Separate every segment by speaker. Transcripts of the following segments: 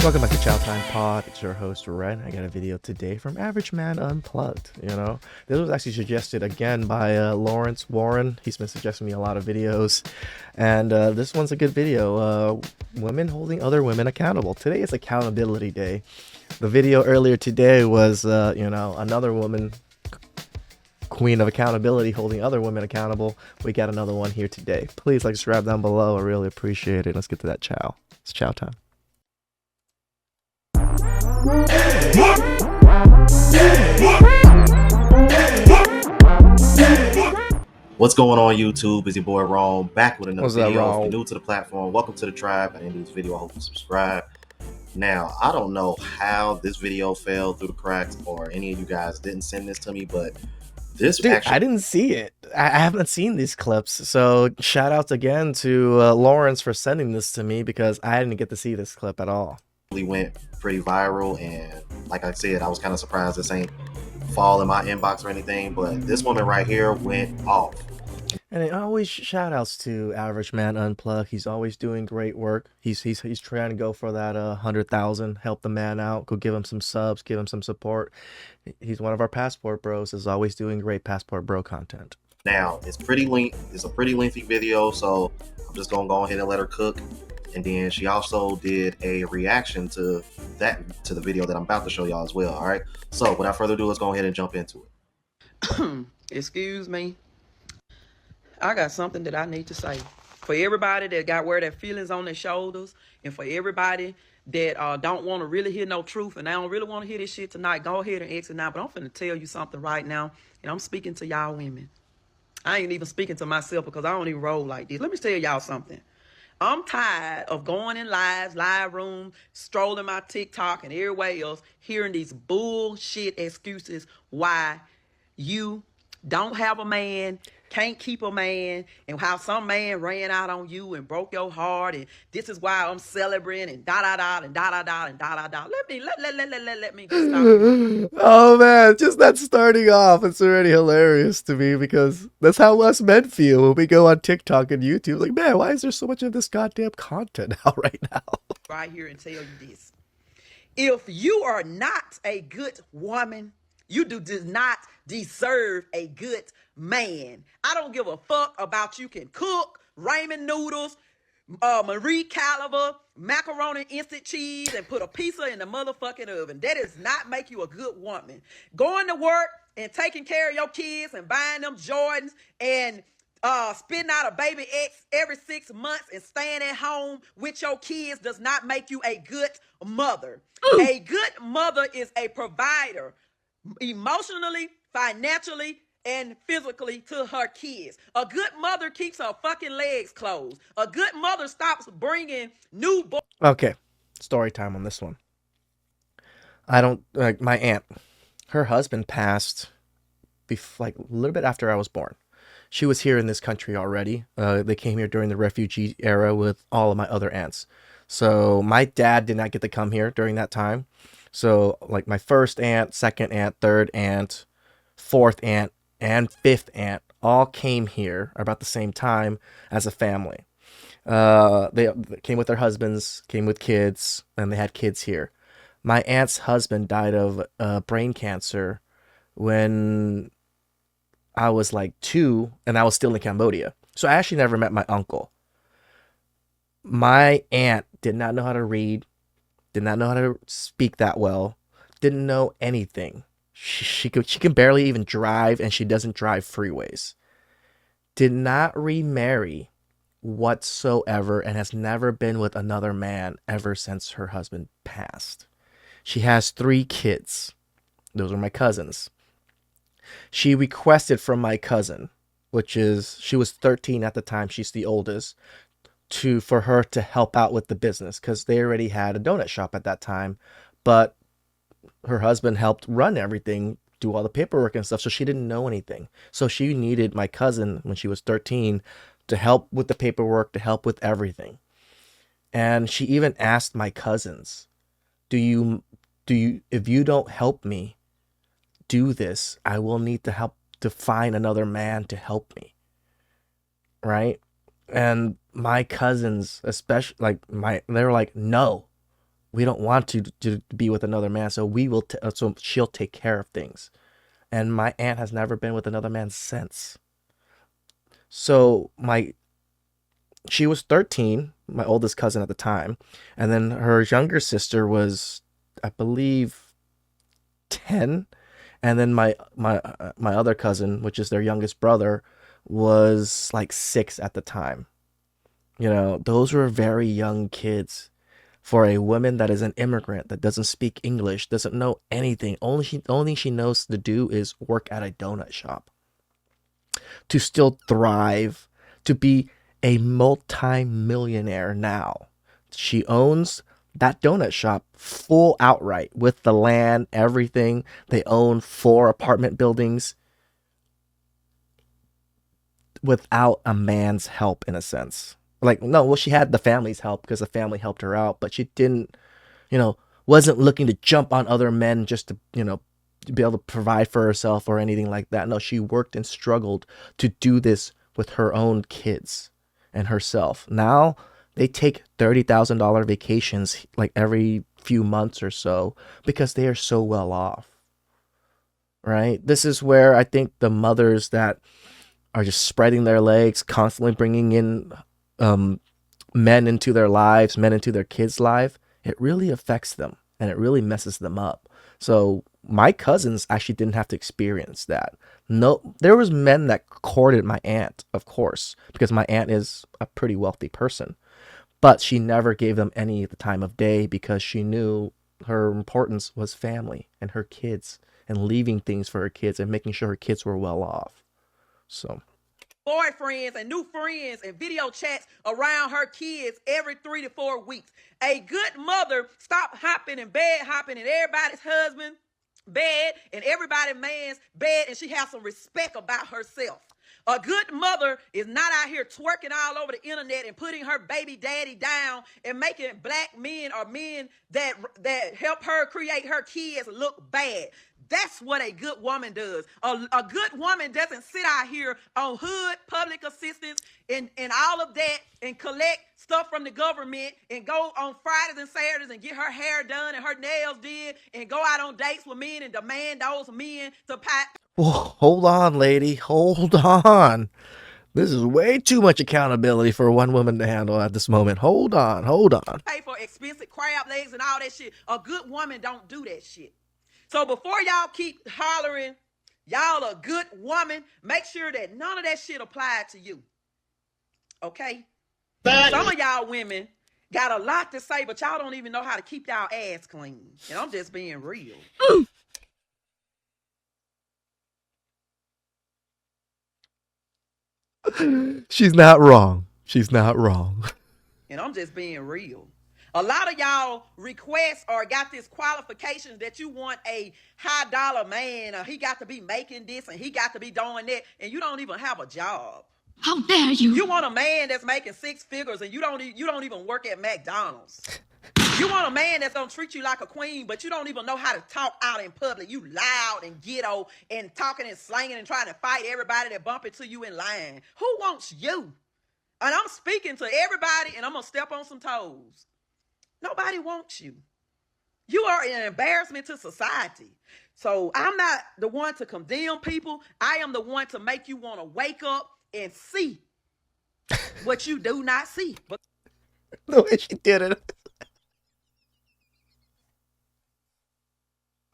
Speaker 1: Welcome back to Chow Time Pod. It's your host Ren. I got a video today from Average Man Unplugged. This was actually suggested again by Lawrence Warren. He's been suggesting me a lot of videos, and this one's a good video. Women holding other women accountable. Today is Accountability Day. The video earlier today was, another woman, queen of accountability, holding other women accountable. We got another one here today. Please subscribe down below. I really appreciate it. Let's get to that chow. It's chow time.
Speaker 2: What's going on YouTube? It's your boy Ron back with another video. If you're new to the platform, welcome to the tribe. At the end of this video, I hope you subscribe. Now, I don't know how this video fell through the cracks or any of you guys didn't send this to me, but this
Speaker 1: I didn't see it. I haven't seen these clips. So shout outs again to Lawrence for sending this to me because I didn't get to see this clip at all.
Speaker 2: Went pretty viral, and like I said, I was kind of surprised this ain't fall in my inbox or anything, but this woman right here went off.
Speaker 1: And it always shout outs to Average Man Unplugged. He's always doing great work. He's trying to go for that 100,000, help the man out, go give him some subs, give him some support. He's one of our Passport Bros, is always doing great Passport Bro content.
Speaker 2: Now, it's a pretty lengthy video, so I'm just gonna go ahead and let her cook. And then she also did a reaction to the video that I'm about to show y'all as well. All right. So without further ado, let's go ahead and jump into
Speaker 3: it. Excuse me. I got something that I need to say. For everybody that got wear their feelings on their shoulders, and for everybody that don't want to really hear no truth, and I don't really want to hear this shit tonight, go ahead and exit now. But I'm finna tell you something right now, and I'm speaking to y'all women. I ain't even speaking to myself because I don't even roll like this. Let me tell y'all something. I'm tired of going in live rooms, strolling my TikTok and everywhere else, hearing these bullshit excuses why you don't have a man, can't keep a man, and how some man ran out on you and broke your heart, and this is why I'm celebrating, and da-da-da, and da-da-da, and da-da-da. Let me just stop.
Speaker 1: Oh man, just that starting off, it's already hilarious to me because that's how us men feel when we go on TikTok and YouTube. Like, man, why is there so much of this goddamn content out right now?
Speaker 3: Right here and tell you this. If you are not a good woman, you do not deserve a good man. I don't give a fuck about you can cook ramen noodles, Marie Caliber, macaroni instant cheese, and put a pizza in the motherfucking oven. That does not make you a good woman. Going to work and taking care of your kids and buying them Jordans and spitting out a baby X every 6 months and staying at home with your kids does not make you a good mother. A good mother is a provider, emotionally, financially, and physically to her kids. A good mother keeps her fucking legs closed. A good mother stops bringing new boys.
Speaker 1: Okay, story time on this one. My aunt, her husband passed a little bit after I was born. She was here in this country already. They came here during the refugee era with all of my other aunts. So my dad did not get to come here during that time. So my first aunt, second aunt, third aunt, fourth aunt, and fifth aunt all came here about the same time as a family. They came with their husbands, came with kids, and they had kids here. My aunt's husband died of brain cancer when I was 2 and I was still in Cambodia. So I actually never met my uncle. My aunt did not know how to read, did not know how to speak that well, didn't know anything. She can barely even drive, and she doesn't drive freeways. Did not remarry whatsoever and has never been with another man ever since her husband passed. She has 3 kids. Those are my cousins. She requested from my cousin, she was 13 at the time, she's the oldest, for her to help out with the business because they already had a donut shop at that time, but her husband helped run everything, do all the paperwork and stuff, so she didn't know anything. So she needed my cousin when she was 13 to help with the paperwork, to help with everything. And she even asked my cousins, if you don't help me do this, I will need to help to find another man to help me. Right? And my cousins, especially they were like, no, we don't want to be with another man, so we will. So she'll take care of things. And my aunt has never been with another man since. So she was 13, my oldest cousin at the time, and then her younger sister was, I believe, 10, and then my other cousin, which is their youngest brother, was like 6 at the time. You know, those were very young kids for a woman that is an immigrant, that doesn't speak English, doesn't know anything. Only thing she knows to do is work at a donut shop. To still thrive, to be a multi-millionaire now. She owns that donut shop full outright with the land, everything. They own 4 apartment buildings without a man's help, in a sense. Like, no, well, she had the family's help because the family helped her out, but she didn't, wasn't looking to jump on other men just to, to be able to provide for herself or anything like that. No, she worked and struggled to do this with her own kids and herself. Now they take $30,000 vacations like every few months or so because they are so well off. Right? This is where I think the mothers that are just spreading their legs, constantly bringing in men into their lives, men into their kids' life, it really affects them and it really messes them up. So my cousins actually didn't have to experience that. No, there was men that courted my aunt, of course, because my aunt is a pretty wealthy person, but she never gave them any of the time of day because she knew her importance was family and her kids and leaving things for her kids and making sure her kids were well off. So
Speaker 3: boyfriends and new friends and video chats around her kids every 3 to 4 weeks. A good mother stop hopping and bed hopping in everybody's husband bed and everybody's man's bed, and she has some respect about herself. A good mother is not out here twerking all over the internet and putting her baby daddy down and making black men or men that help her create her kids look bad. That's what a good woman does. A good woman doesn't sit out here on hood public assistance and all of that and collect stuff from the government and go on Fridays and Saturdays and get her hair done and her nails did and go out on dates with men and demand those men to pay.
Speaker 1: Whoa, hold on, lady. Hold on. This is way too much accountability for one woman to handle at this moment. Hold on.
Speaker 3: Pay for expensive crab legs and all that shit. A good woman don't do that shit. So before y'all keep hollering, y'all a good woman, make sure that none of that shit applied to you. Okay? Some of y'all women got a lot to say, but y'all don't even know how to keep y'all ass clean. And I'm just being real.
Speaker 1: She's not wrong.
Speaker 3: And I'm just being real. A lot of y'all request or got this qualifications that you want a high dollar man, or he got to be making this and he got to be doing that, and you don't even have a job.
Speaker 4: How dare you?
Speaker 3: You want a man that's making 6 figures and you don't even work at McDonald's. You want a man that's gonna treat you like a queen, but you don't even know how to talk out in public. You loud and ghetto and talking and slanging and trying to fight everybody that bump into you in line. Who wants you? And I'm speaking to everybody, and I'm gonna step on some toes. Nobody wants you. You are an embarrassment to society. So I'm not the one to condemn people. I am the one to make you want to wake up and see what you do not see. But
Speaker 1: the way she did it.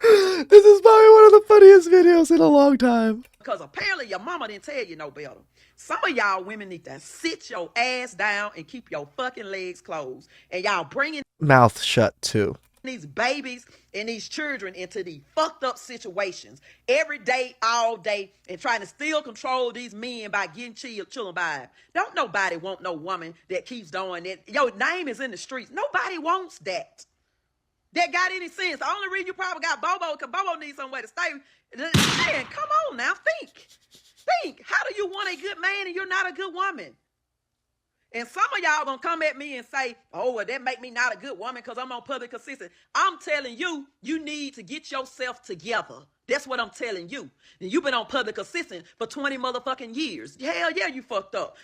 Speaker 1: This is probably one of the funniest videos in a long time.
Speaker 3: Because apparently your mama didn't tell you no better. Some of y'all women need to sit your ass down and keep your fucking legs closed. And y'all bringing
Speaker 1: mouth shut too.
Speaker 3: These babies and these children into these fucked up situations every day, all day, and trying to still control these men by getting children by. Don't nobody want no woman that keeps doing that. Your name is in the streets. Nobody wants that. That got any sense? The only reason you probably got Bobo, because Bobo needs somewhere to stay. Man, come on now, think. How do you want a good man and you're not a good woman? And some of y'all gonna come at me and say, oh, well, that make me not a good woman because I'm on public assistance. I'm telling you, you need to get yourself together. That's what I'm telling you. And you've been on public assistance for 20 motherfucking years. Hell yeah, you fucked up.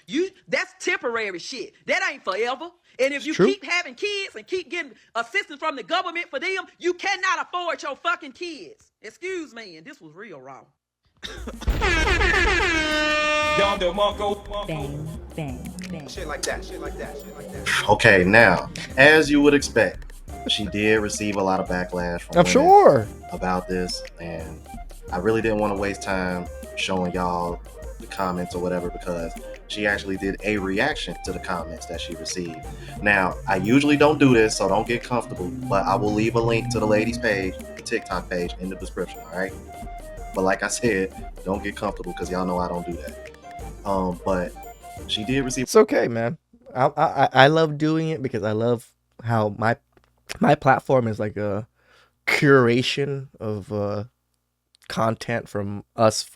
Speaker 3: That's temporary shit. That ain't forever. And if you keep having kids and keep getting assistance from the government for them, you cannot afford your fucking kids. Excuse me, and this was real wrong.
Speaker 4: Bang, bang, bang.
Speaker 5: Shit like that.
Speaker 2: Okay, now, as you would expect, she did receive a lot of backlash from
Speaker 1: women
Speaker 2: about this, and I really didn't want to waste time showing y'all the comments or whatever because she actually did a reaction to the comments that she received. Now, I usually don't do this, so don't get comfortable, but I will leave a link to the lady's page, the TikTok page, in the description, all right? But like I said, don't get comfortable because y'all know I don't do that. But she did receive.
Speaker 1: It's okay, man. I love doing it because I love how my platform is like a curation of content from us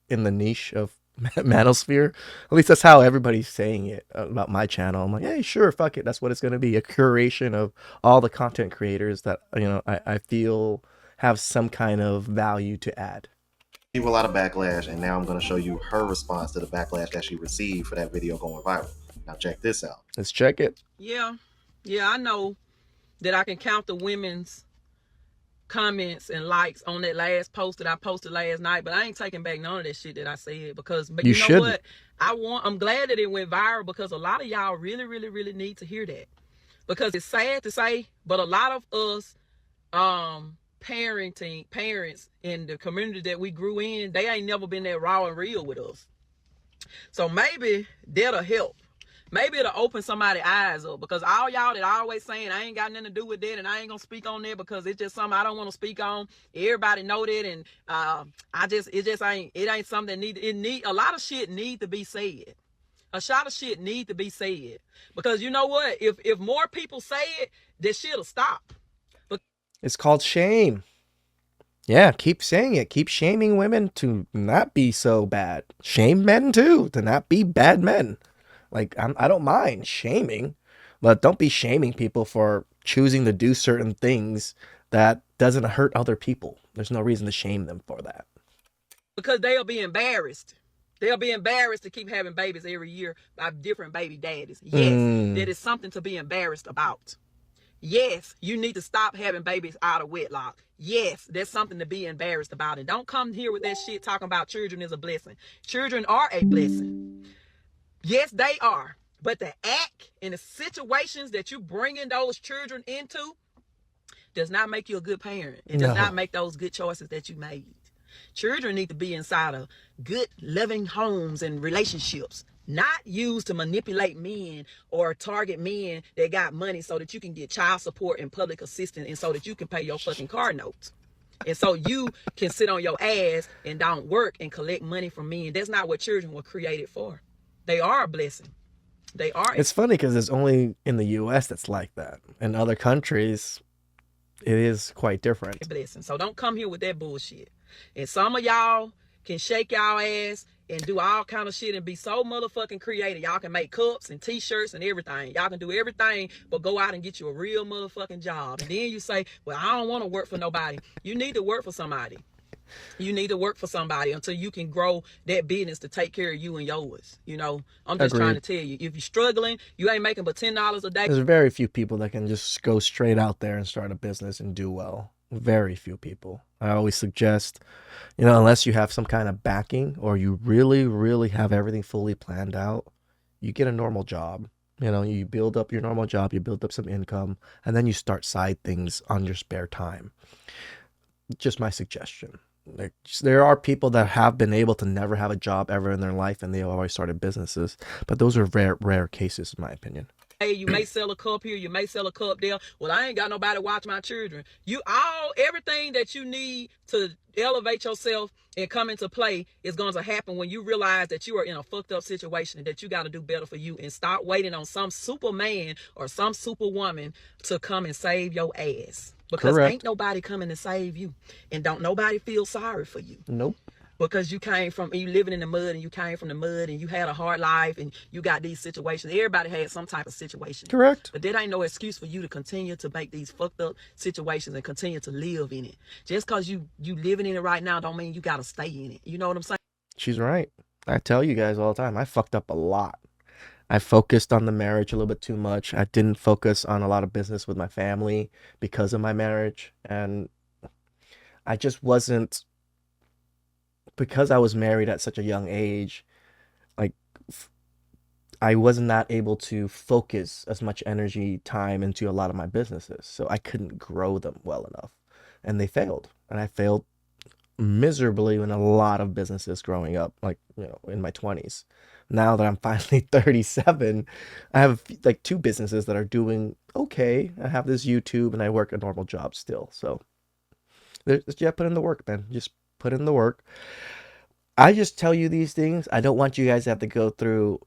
Speaker 1: in the niche of manosphere. At least that's how everybody's saying it about my channel. I'm like, hey, sure, fuck it. That's what it's gonna be, a curation of all the content creators that I feel have some kind of value to add.
Speaker 2: A lot of backlash, and now I'm going to show you her response to the backlash that she received for that video going viral. Now check this out.
Speaker 1: Let's check it.
Speaker 3: Yeah, I know that I can count the women's comments and likes on that last post that I posted last night, but I ain't taking back none of that shit that I said because you know what? I'm glad that it went viral because a lot of y'all really, really, really need to hear that. Because it's sad to say, but a lot of us parents in the community that we grew in, they ain't never been that raw and real with us. So maybe that'll help. Maybe it'll open somebody's eyes up because all y'all that always saying I ain't got nothing to do with that and I ain't gonna speak on that because it's just something I don't want to speak on. Everybody know that, and it ain't something that a lot of shit need to be said. A shot of shit need to be said because you know what? If more people say it, this shit'll stop.
Speaker 1: It's called shame. Yeah, keep saying it. Keep shaming women to not be so bad. Shame men too to not be bad men. Like I don't mind shaming, but don't be shaming people for choosing to do certain things that doesn't hurt other people. There's no reason to shame them for that.
Speaker 3: Because they'll be embarrassed. They'll be embarrassed to keep having babies every year by different baby daddies. Yes, that is something to be embarrassed about. Yes, you need to stop having babies out of wedlock. Yes, that's something to be embarrassed about. And don't come here with that shit talking about children is a blessing. Children are a blessing. Yes, they are. But the act and the situations that you bringing those children into does not make you a good parent. It does not make those good choices that you made. Children need to be inside of good, loving homes and relationships. Not used to manipulate men or target men that got money so that you can get child support and public assistance and so that you can pay your fucking car notes. And so you can sit on your ass and don't work and collect money from men. That's not what children were created for. They are a blessing. They are.
Speaker 1: It's funny because it's only in the U.S. that's like that. In other countries, it is quite different.
Speaker 3: A blessing. So don't come here with that bullshit. And some of y'all can shake y'all ass and do all kind of shit and be so motherfucking creative. Y'all can make cups and t-shirts and everything. Y'all can do everything but go out and get you a real motherfucking job. And then you say, well, I don't want to work for nobody. You need to work for somebody. You need to work for somebody until you can grow that business to take care of you and yours. You know, I'm just trying to tell you, if you're struggling, you ain't making but $10 a day.
Speaker 1: There's very few people that can just go straight out there and start a business and do well. Very few people. I always suggest, unless you have some kind of backing or you really, really have everything fully planned out, you get a normal job. You build up your normal job, you build up some income, and then you start side things on your spare time. Just my suggestion. There are people that have been able to never have a job ever in their life and they always started businesses, but those are rare cases in my opinion.
Speaker 3: Hey, you may sell a cup here, you may sell a cup there. Well, I ain't got nobody to watch my children. Everything that you need to elevate yourself and come into play is going to happen when you realize that you are in a fucked up situation and that you got to do better for you and stop waiting on some superman or some superwoman to come and save your ass. Because ain't nobody coming to save you. And don't nobody feel sorry for you.
Speaker 1: Nope.
Speaker 3: because you living in the mud, and you came from the mud, and you had a hard life, and you got these situations. Everybody had some type of situation.
Speaker 1: Correct.
Speaker 3: But that ain't no excuse for you to continue to make these fucked up situations and continue to live in it. Just because you living in it right now don't mean you got to stay in it. You know what I'm saying?
Speaker 1: She's right. I tell you guys all the time, I fucked up a lot. I focused on the marriage a little bit too much. I didn't focus on a lot of business with my family because of my marriage. And I just wasn't, because I was married at such a young age, like I was not able to focus as much energy, time into a lot of my businesses. So I couldn't grow them well enough. And they failed. And I failed miserably in a lot of businesses growing up, like, in my 20s. Now that I'm finally 37, I have like 2 businesses that are doing okay. I have this YouTube and I work a normal job still. So put in the work, man. Just put in the work. I just tell you these things. I don't want you guys to have to go through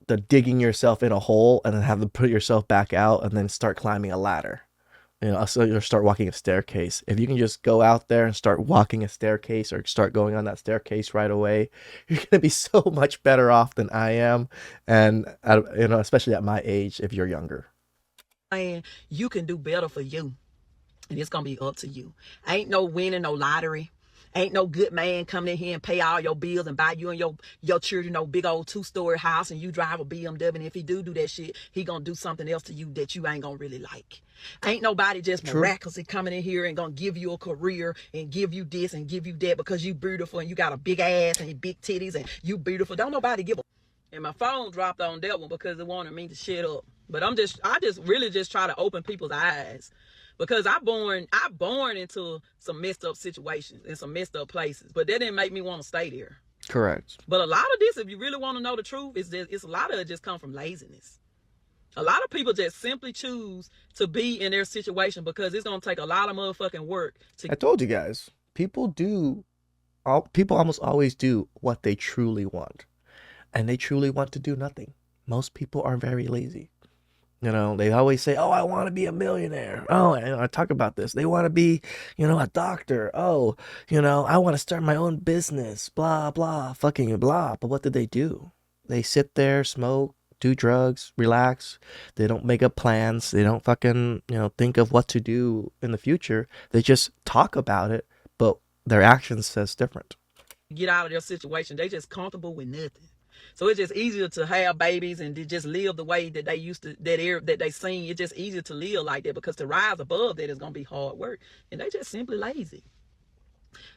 Speaker 1: the digging yourself in a hole and then have to put yourself back out and then start climbing a ladder. So you start walking a staircase. If you can just go out there and start walking a staircase or start going on that staircase right away, you're going to be so much better off than I am. And, especially at my age, if you're younger.
Speaker 3: And you can do better for you. And it's going to be up to you. Ain't no winning no lottery. Ain't no good man coming in here and pay all your bills and buy you and your children no big old 2-story house and you drive a BMW. And if he do that shit, he gonna do something else to you that you ain't gonna really like. Ain't nobody just miraculously coming in here and gonna give you a career and give you this and give you that because you beautiful and you got a big ass and big titties and you beautiful. Don't nobody give a. And my phone dropped on that one because it wanted me to shut up. But I just really try to open people's eyes. Because I born into some messed up situations and some messed up places, but that didn't make me want to stay there.
Speaker 1: Correct.
Speaker 3: But a lot of this, if you really want to know the truth, it's a lot of it just come from laziness. A lot of people just simply choose to be in their situation because it's gonna take a lot of motherfucking work.
Speaker 1: I told you guys, people almost always do what they truly want, and they truly want to do nothing. Most people are very lazy. They always say, oh, I want to be a millionaire. Oh, I talk about this. They want to be, a doctor. Oh, I want to start my own business. Blah, blah, fucking blah. But what did they do? They sit there, smoke, do drugs, relax. They don't make up plans. They don't fucking, think of what to do in the future. They just talk about it, but their actions says different.
Speaker 3: Get out of their situation. They just comfortable with nothing. So it's just easier to have babies and to just live the way that they used to, that they seen. It's just easier to live like that because to rise above that is going to be hard work. And they just simply lazy.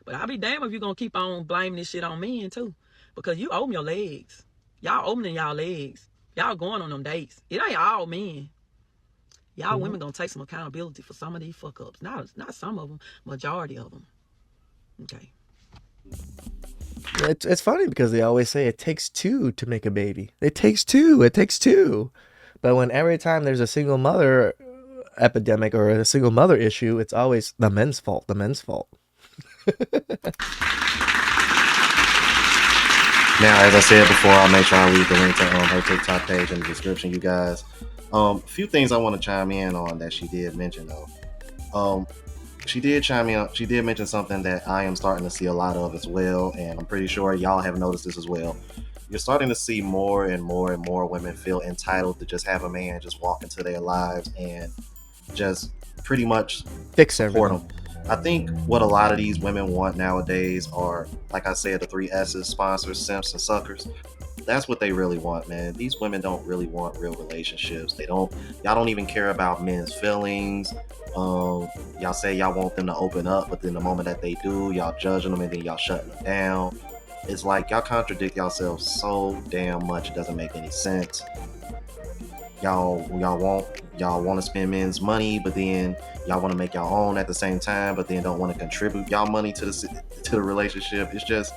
Speaker 3: But I'll be damned if you're going to keep on blaming this shit on men too. Because you open your legs. Y'all opening y'all legs. Y'all going on them dates. It ain't all men. Y'all women going to take some accountability for some of these fuck ups. Not some of them, majority of them. Okay.
Speaker 1: It's funny because they always say it takes 2 to make a baby. It takes 2. It takes 2. But when every time there's a single mother epidemic or a single mother issue, it's always the men's fault. The men's fault.
Speaker 2: Now, as I said before, I'll make sure I leave the link to her TikTok page in the description, you guys. A few things I want to chime in on that she did mention, though. She did chime in. She did mention something that I am starting to see a lot of as well, and I'm pretty sure y'all have noticed this as well. You're starting to see more and more and more women feel entitled to just have a man just walk into their lives and just pretty much
Speaker 1: fix
Speaker 2: support
Speaker 1: everything.
Speaker 2: them. I think what a lot of these women want nowadays are, like I said, the 3 S's: sponsors, simps, and suckers. That's what they really want, man. These women don't really want real relationships. Y'all don't even care about men's feelings. Y'all say y'all want them to open up, but then the moment that they do, y'all judging them and then y'all shutting them down. It's like y'all contradict yourselves so damn much it doesn't make any sense. Y'all want to spend men's money, but then y'all want to make y'all own at the same time, but then don't want to contribute y'all money to the relationship. It's just,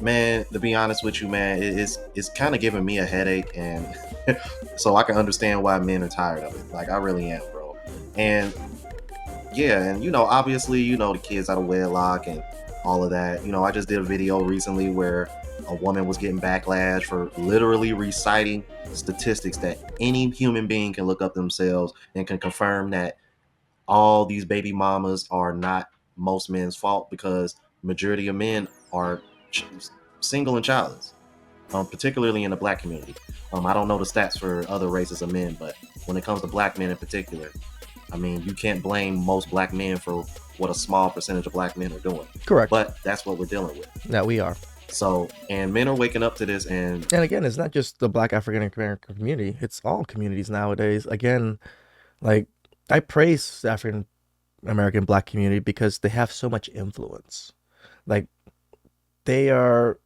Speaker 2: man, to be honest with you, man, it's kind of giving me a headache, and so I can understand why men are tired of it. Like, I really am, bro. And yeah, and obviously, the kids out of wedlock and all of that. I just did a video recently where a woman was getting backlash for literally reciting statistics that any human being can look up themselves and can confirm that all these baby mamas are not most men's fault, because majority of men are single and childless, particularly in the black community. I don't know the stats for other races of men, but when it comes to black men in particular, I mean, you can't blame most black men for what a small percentage of black men are doing.
Speaker 1: Correct.
Speaker 2: But that's what we're dealing with.
Speaker 1: That we are.
Speaker 2: So, and men are waking up to this. And
Speaker 1: again, it's not just the black African American community. It's all communities nowadays. Again, like, I praise the African American black community because they have so much influence. Like, they are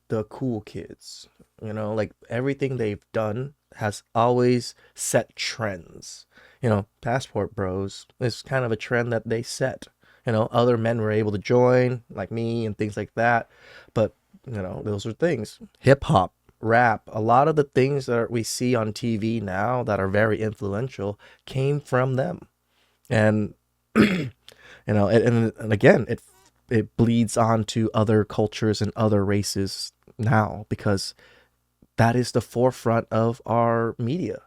Speaker 1: the cool kids, you know, like everything they've done has always set trends. You know, Passport Bros is kind of a trend that they set. You know, other men were able to join, like me, and things like that. But, you know, those are things. Hip hop, rap, a lot of the things that we see on TV now that are very influential came from them. And, you know, and again, it bleeds on to other cultures and other races now, because that is the forefront of our media,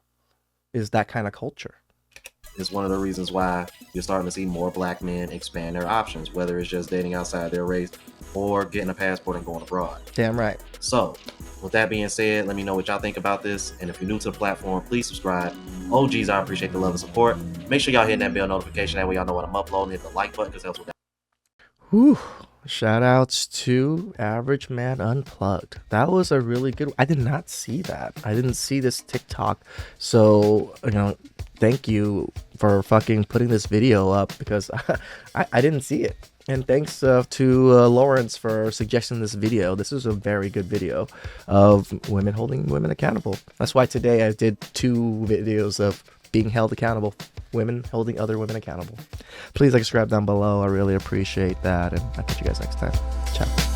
Speaker 1: is that kind of culture.
Speaker 2: It's one of the reasons why you're starting to see more black men expand their options, whether it's just dating outside their race or getting a passport and going abroad.
Speaker 1: Damn right.
Speaker 2: So, with that being said, let me know what y'all think about this. And if you're new to the platform, please subscribe. OGs, I appreciate the love and support. Make sure y'all hit that bell notification. That way y'all know when I'm uploading. Hit the like button, because that's what.
Speaker 1: Whew. Shout outs to Average Man Unplugged. That was a really good. I did not see that. I didn't see this TikTok. So, you know, thank you for fucking putting this video up, because I didn't see it. And thanks to Lawrence for suggesting this video. This is a very good video of women holding women accountable. That's why today I did 2 videos of being held accountable. Women holding other women accountable. Please like, subscribe down below. I really appreciate that. And I'll catch you guys next time. Ciao.